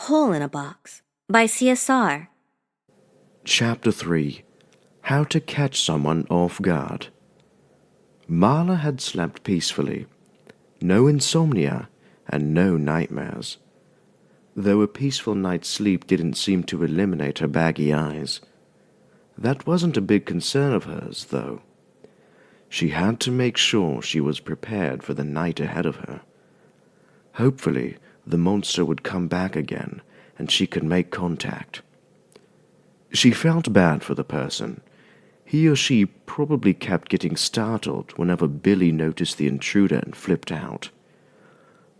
Hole in a Box by C.S.R. Chapter 3. How to Catch Someone Off Guard. Marla had slept peacefully. No insomnia and no nightmares. Though a peaceful night's sleep didn't seem to eliminate her baggy eyes. That wasn't a big concern of hers, though. She had to make sure she was prepared for the night ahead of her. Hopefully, the monster would come back again, and she could make contact. She felt bad for the person. He or she probably kept getting startled whenever Billy noticed the intruder and flipped out.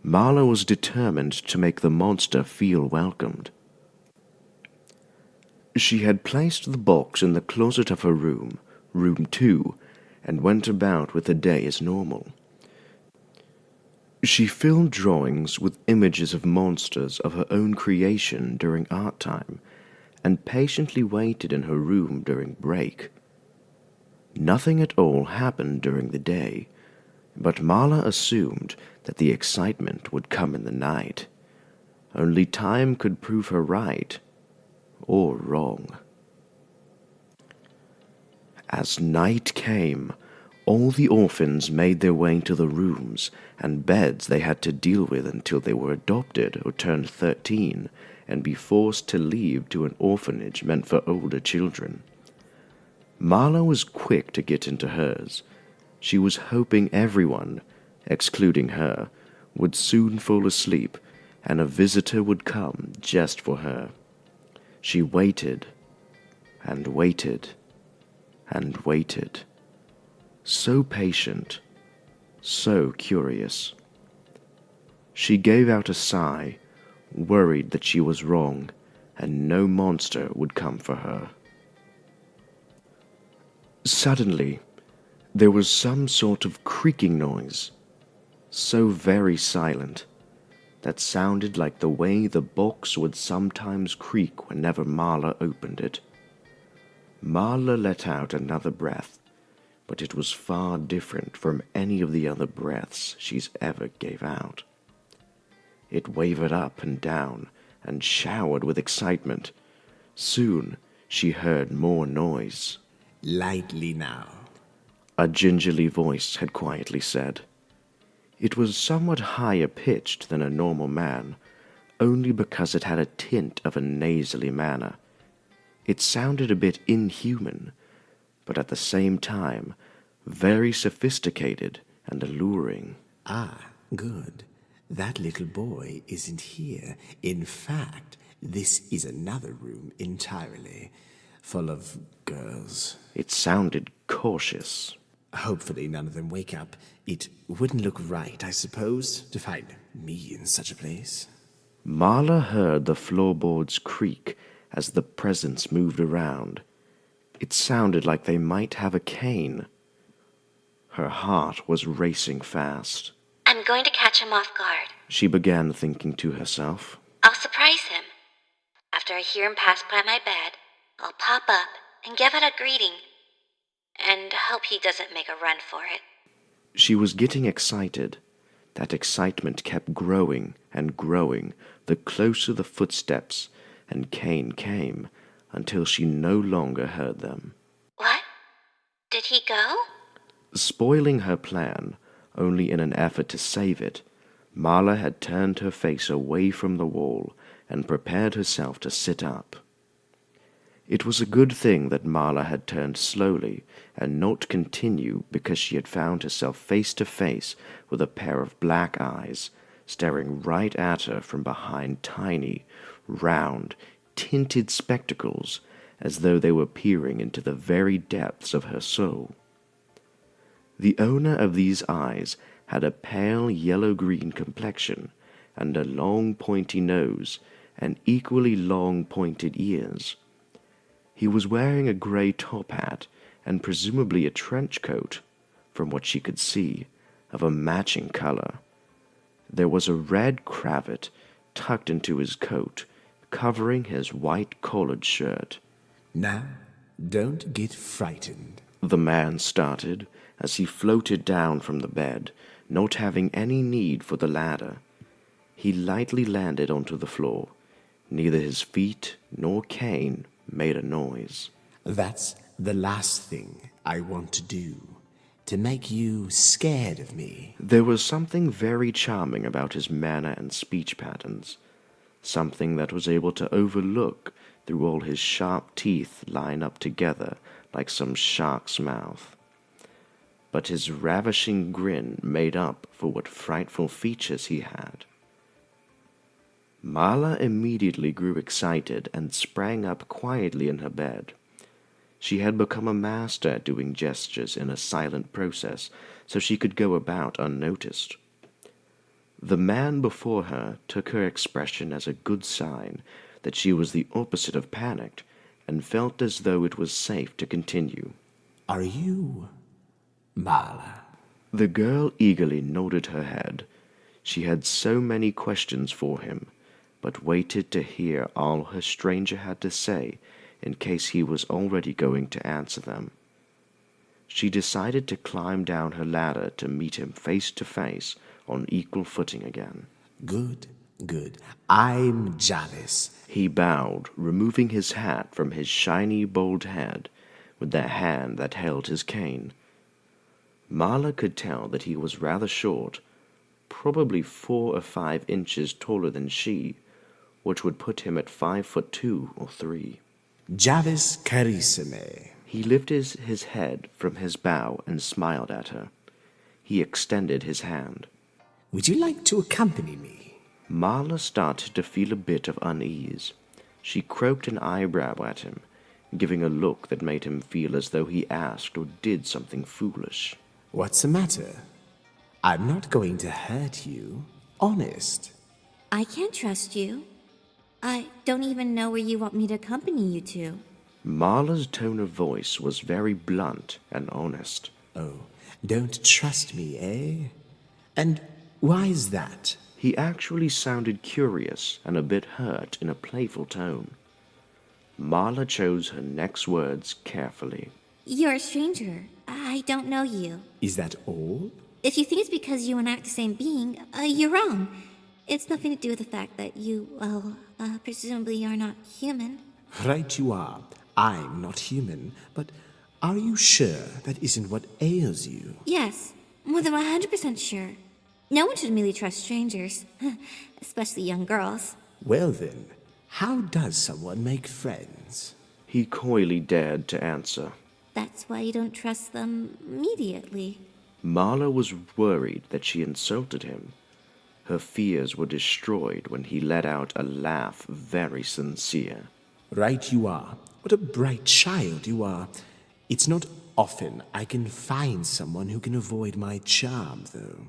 Marla was determined to make the monster feel welcomed. She had placed the box in the closet of her room, room 2, and went about with the day as normal. She filled drawings with images of monsters of her own creation during art time, and patiently waited in her room during break. Nothing at all happened during the day, but Marla assumed that the excitement would come in the night. Only time could prove her right or wrong. As night came, all the orphans made their way to the rooms and beds they had to deal with until they were adopted or turned 13 and be forced to leave to an orphanage meant for older children. Marla was quick to get into hers. She was hoping everyone, excluding her, would soon fall asleep and a visitor would come just for her. She waited and waited and waited. So patient, so curious. She gave out a sigh, worried that she was wrong, and no monster would come for her. Suddenly, there was some sort of creaking noise, so very silent, that sounded like the way the box would sometimes creak whenever Marla opened it. Marla let out another breath, but it was far different from any of the other breaths she's ever gave out. It wavered up and down and showered with excitement. Soon she heard more noise. "Lightly now," a gingerly voice had quietly said. It was somewhat higher pitched than a normal man, only because it had a tint of a nasally manner. It sounded a bit inhuman, but at the same time, very sophisticated and alluring. "Ah, good. That little boy isn't here. In fact, this is another room entirely, full of girls." It sounded cautious. "Hopefully none of them wake up. It wouldn't look right, I suppose, to find me in such a place." Marla heard the floorboards creak as the presence moved around. It sounded like they might have a cane. Her heart was racing fast. I'm going to catch him off guard. She began thinking to herself. I'll surprise him. After I hear him pass by my bed, I'll pop up and give it a greeting, and hope he doesn't make a run for it. She was getting excited. That excitement kept growing and growing the closer the footsteps and cane came, until she no longer heard them. What? Did he go? Spoiling her plan, only in an effort to save it, Marla had turned her face away from the wall and prepared herself to sit up. It was a good thing that Marla had turned slowly and not continue, because she had found herself face to face with a pair of black eyes staring right at her from behind tiny, round, tinted spectacles, as though they were peering into the very depths of her soul. The owner of these eyes had a pale yellow-green complexion and a long pointy nose and equally long pointed ears. He was wearing a grey top hat and presumably a trench coat, from what she could see, of a matching color. There was a red cravat tucked into his coat, covering his white collared shirt. "Now, don't get frightened," the man started as he floated down from the bed, not having any need for the ladder. He lightly landed onto the floor. Neither his feet nor cane made a noise. That's the last thing I want to do, to make you scared of me. There was something very charming about his manner and speech patterns, something that was able to overlook through all his sharp teeth line up together like some shark's mouth. But his ravishing grin made up for what frightful features he had. Marla immediately grew excited and sprang up quietly in her bed. She had become a master at doing gestures in a silent process, so she could go about unnoticed. The man before her took her expression as a good sign that she was the opposite of panicked, and felt as though it was safe to continue. Are you Marla? The girl eagerly nodded her head. She had so many questions for him, but waited to hear all her stranger had to say in case he was already going to answer them. She decided to climb down her ladder to meet him face to face on equal footing again. Good, good. I'm Jarvis. He bowed, removing his hat from his shiny bald head with the hand that held his cane. Marla could tell that he was rather short, probably 4 or 5 inches taller than she, which would put him at 5'2" or 3. Jarvis Carissime. He lifted his head from his bow and smiled at her. He extended his hand. Would you like to accompany me? Marla started to feel a bit of unease. She croaked an eyebrow at him, giving a look that made him feel as though he asked or did something foolish. What's the matter? I'm not going to hurt you. Honest. I can't trust you. I don't even know where you want me to accompany you to. Marla's tone of voice was very blunt and honest. Oh, don't trust me, eh? And why is that? He actually sounded curious and a bit hurt in a playful tone. Marla chose her next words carefully. You're a stranger. I don't know you. Is that all? If you think it's because you enact the same being, you're wrong. It's nothing to do with the fact that you, presumably are not human. Right you are. I'm not human, but are you sure that isn't what ails you? Yes, more than 100% sure. No one should merely trust strangers, especially young girls. Well then, how does someone make friends? He coyly dared to answer. That's why you don't trust them immediately. Marla was worried that she insulted him. Her fears were destroyed when he let out a laugh very sincere. Right you are. What a bright child you are. It's not often I can find someone who can avoid my charm, though.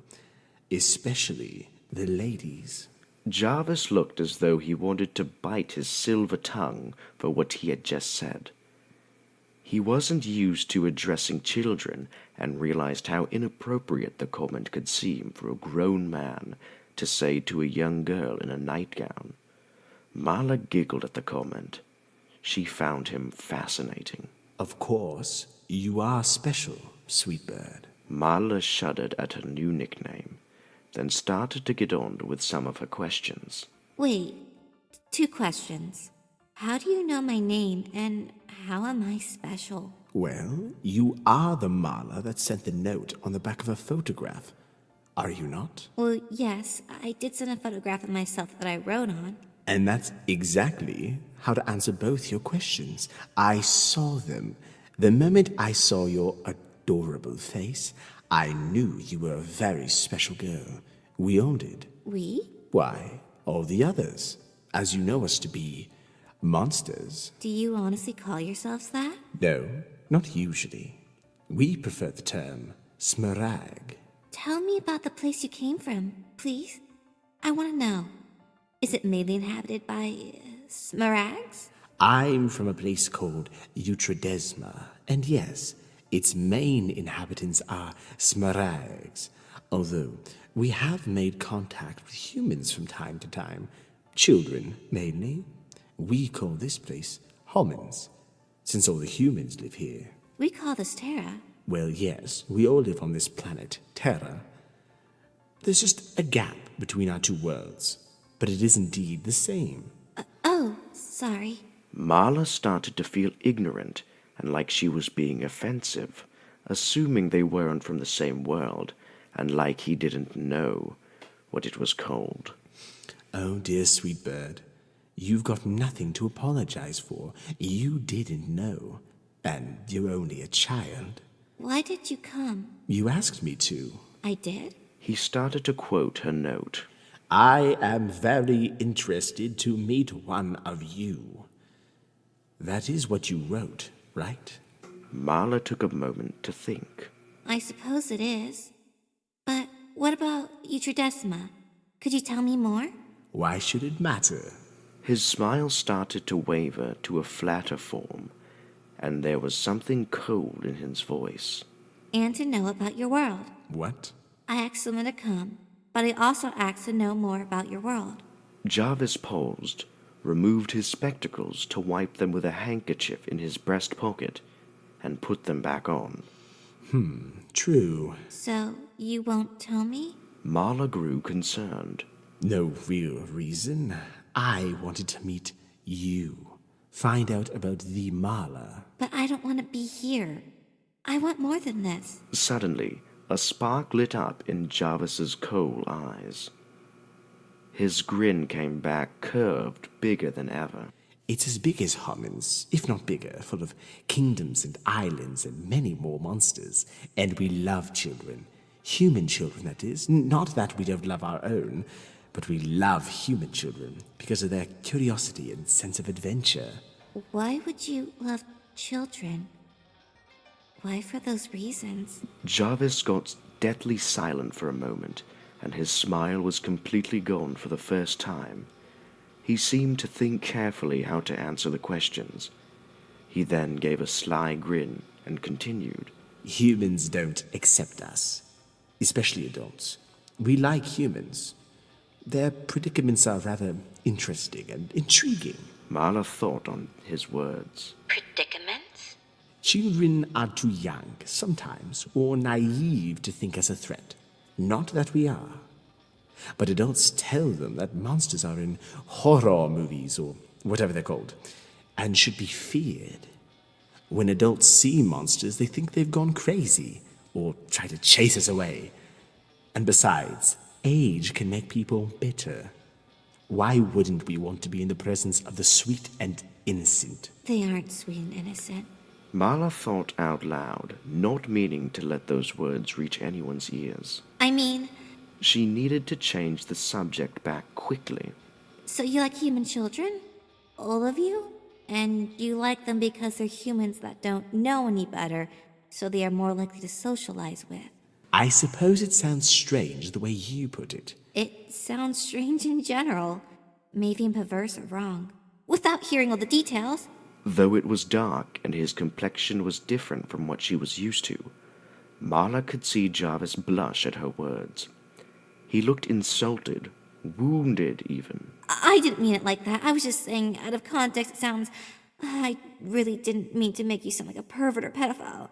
Especially the ladies. Jarvis looked as though he wanted to bite his silver tongue for what he had just said. He wasn't used to addressing children and realized how inappropriate the comment could seem for a grown man to say to a young girl in a nightgown. Marla giggled at the comment. She found him fascinating. Of course, you are special, sweet bird. Marla shuddered at her new nickname, then started to get on with some of her questions. Wait, 2 questions. How do you know my name, and how am I special? Well, you are the Marla that sent the note on the back of a photograph. Are you not? Well, yes, I did send a photograph of myself that I wrote on. And that's exactly how to answer both your questions. I saw them. The moment I saw your adorable face, I knew you were a very special girl. We all did. We? Why, all the others, as you know us to be monsters. Do you honestly call yourselves that? No, not usually. We prefer the term smarag. Tell me about the place you came from, please. I want to know. Is it mainly inhabited by smaragds? I'm from a place called Utradesma, and yes, its main inhabitants are smaragds, although we have made contact with humans from time to time. Children, mainly. We call this place Homins, since all the humans live here. We call this Terra. Well, yes, we all live on this planet, Terra. There's just a gap between our 2 worlds, but it is indeed the same. Oh, sorry. Marla started to feel ignorant and like she was being offensive, assuming they weren't from the same world, and like he didn't know what it was called. Oh, dear sweet bird, you've got nothing to apologize for. You didn't know, and you're only a child. Why did you come? You asked me to. I did? He started to quote her note. I am very interested to meet one of you. That is what you wrote, right? Marla took a moment to think. I suppose it is. But what about Eutrodecima? Could you tell me more? Why should it matter? His smile started to waver to a flatter form, and there was something cold in his voice. And to know about your world. What? I asked someone to come, but I also asked to know more about your world. Jarvis paused, removed his spectacles to wipe them with a handkerchief in his breast pocket, and put them back on. True. So, you won't tell me? Marla grew concerned. No real reason. I wanted to meet you. Find out about the marla. But I don't want to be here. I want more than this. Suddenly, a spark lit up in Jarvis's coal eyes. His grin came back curved, bigger than ever. It's as big as Hommins, if not bigger, full of kingdoms and islands and many more monsters. And we love children. Human children, that is. Not that we don't love our own, but we love human children because of their curiosity and sense of adventure. Why would you love children? Why for those reasons? Jarvis got deathly silent for a moment, and his smile was completely gone for the first time. He seemed to think carefully how to answer the questions. He then gave a sly grin and continued. Humans don't accept us, especially adults. We like humans. Their predicaments are rather interesting and intriguing. Marla thought on his words. Predicaments? Children are too young, sometimes, or naive to think us a threat. Not that we are. But adults tell them that monsters are in horror movies, or whatever they're called, and should be feared. When adults see monsters, they think they've gone crazy, or try to chase us away. And besides, age can make people bitter. Why wouldn't we want to be in the presence of the sweet and innocent? They aren't sweet and innocent. Marla thought out loud, not meaning to let those words reach anyone's ears. I mean, She needed to change the subject back quickly. so you like human children? All of you? And you like them because they're humans that don't know any better, so they are more likely to socialize with. I suppose it sounds strange the way you put it. It sounds strange in general. Maybe I'm perverse or wrong. Without hearing all the details. Though it was dark and his complexion was different from what she was used to, Marla could see Jarvis blush at her words. He looked insulted, wounded even. I didn't mean it like that. I was just saying, out of context, it sounds... I really didn't mean to make you sound like a pervert or pedophile.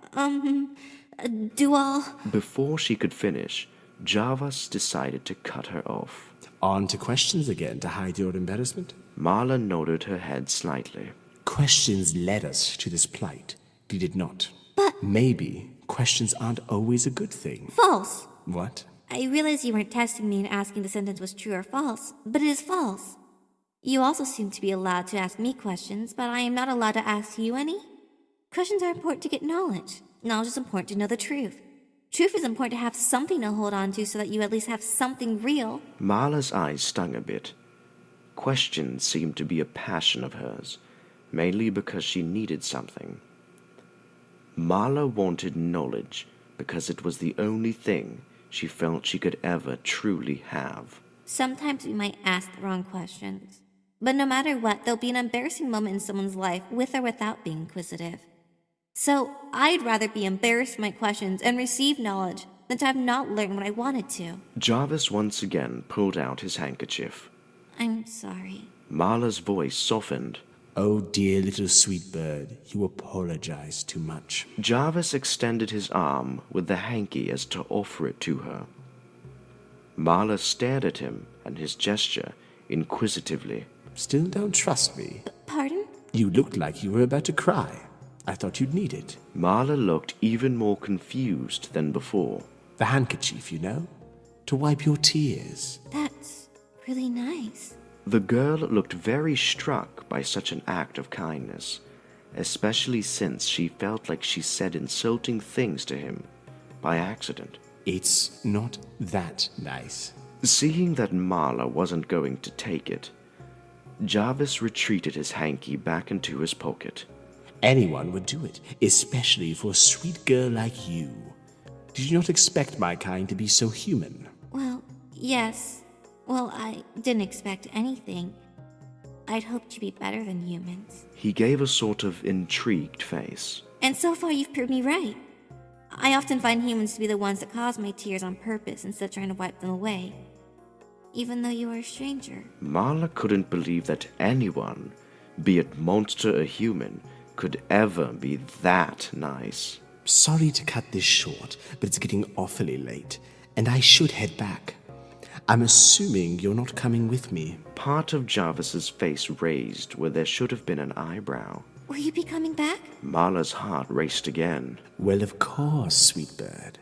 Do all... Before she could finish, Jarvis decided to cut her off. On to questions again to hide your embarrassment? Marla nodded her head slightly. Questions led us to this plight, did it not? But... Maybe questions aren't always a good thing. False. What? I realize you weren't testing me and asking the sentence was true or false, but it is false. You also seem to be allowed to ask me questions, but I am not allowed to ask you any. Questions are important to get knowledge. Knowledge is important to know the truth. Truth is important to have something to hold on to so that you at least have something real. Marla's eyes stung a bit. Questions seemed to be a passion of hers, mainly because she needed something. Marla wanted knowledge because it was the only thing she felt she could ever truly have. Sometimes we might ask the wrong questions. But no matter what, there'll be an embarrassing moment in someone's life with or without being inquisitive. So I'd rather be embarrassed by my questions and receive knowledge than to have not learned what I wanted to. Jarvis once again pulled out his handkerchief. I'm sorry. Marla's voice softened. Oh, dear little sweet bird, you apologize too much. Jarvis extended his arm with the hanky as to offer it to her. Marla stared at him and his gesture inquisitively. Still don't trust me? You looked like you were about to cry. I thought you'd need it. Marla looked even more confused than before. The handkerchief, you know, to wipe your tears. That's really nice. The girl looked very struck by such an act of kindness, especially since she felt like she said insulting things to him by accident. It's not that nice. Seeing that Marla wasn't going to take it, Jarvis retreated his hanky back into his pocket. Anyone would do it, especially for a sweet girl like you. Did you not expect my kind to be so human? Well, yes. Well, I didn't expect anything. I'd hoped you'd be better than humans. He gave a sort of intrigued face. And so far you've proved me right. I often find humans to be the ones that cause my tears on purpose instead of trying to wipe them away. Even though you are a stranger. Marla couldn't believe that anyone, be it monster or human, could ever be that nice. Sorry to cut this short, but it's getting awfully late, and I should head back. I'm assuming you're not coming with me. Part of Jarvis's face raised where there should have been an eyebrow. Will you be coming back? Marla's heart raced again. Well, of course, sweet bird.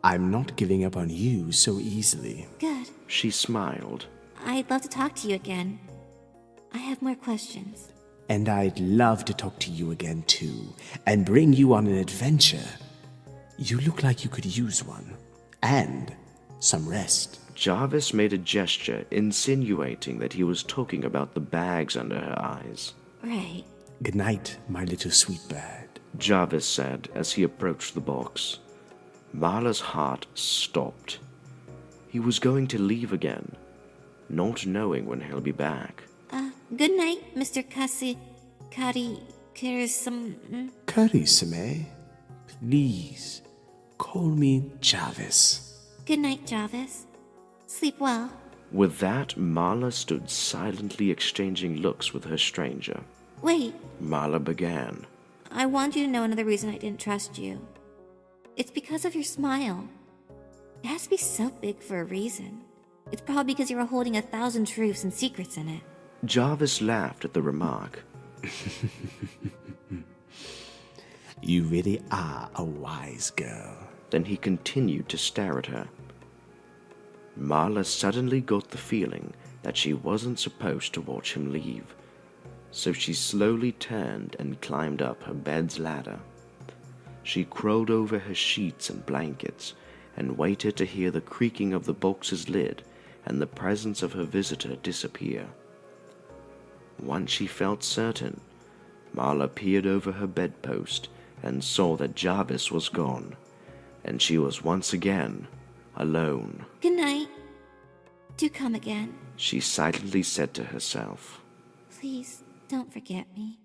I'm not giving up on you so easily. Good. She smiled. I'd love to talk to you again. I have more questions. And I'd love to talk to you again, too, and bring you on an adventure. You look like you could use one. And some rest. Jarvis made a gesture insinuating that he was talking about the bags under her eyes. Right. Good night, my little sweet bird, Jarvis said as he approached the box. Marla's heart stopped. He was going to leave again, not knowing when he'll be back. Good night, Mr. Carissime, please, call me Jarvis. Good night, Jarvis. Sleep well. With that, Marla stood silently exchanging looks with her stranger. Wait, Marla began. I want you to know another reason I didn't trust you. It's because of your smile. It has to be so big for a reason. It's probably because you were holding 1,000 truths and secrets in it. Jarvis laughed at the remark. You really are a wise girl. Then he continued to stare at her. Marla suddenly got the feeling that she wasn't supposed to watch him leave, so she slowly turned and climbed up her bed's ladder. She crawled over her sheets and blankets and waited to hear the creaking of the box's lid and the presence of her visitor disappear. Once she felt certain, Marla peered over her bedpost and saw that Jarvis was gone, and she was once again alone. Good night. Do come again. She silently said to herself. Please, don't forget me.